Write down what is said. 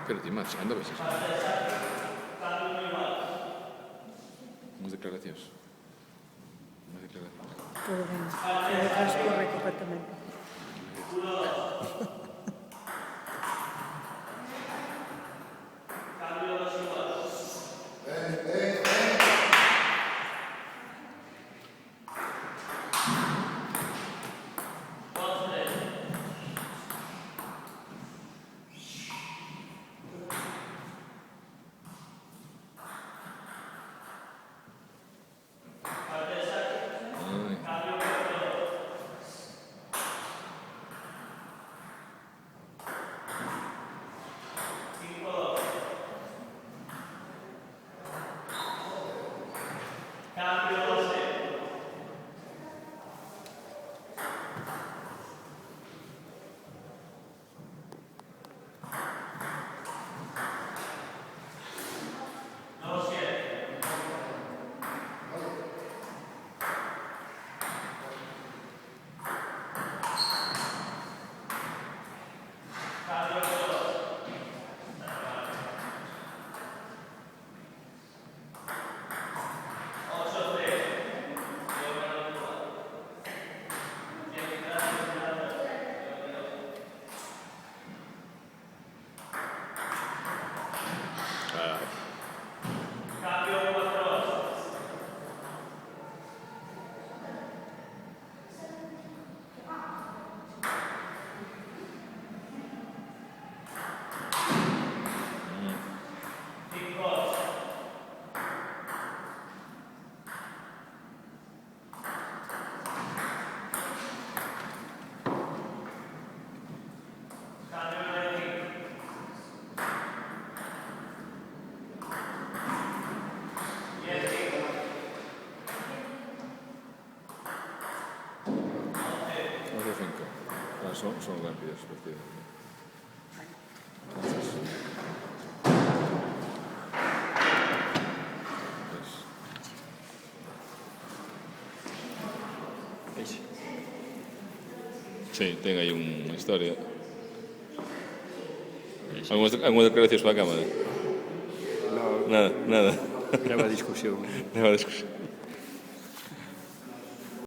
Pero ti máis, anda ves eso. Unhas declaracións. Todo ben. O transcorre completamente. Son rápidas los partidos. Sí, ten aí unha historia. Algunha declaracións para a cámara? No, Nada. leva a discusión. Leva a discusión.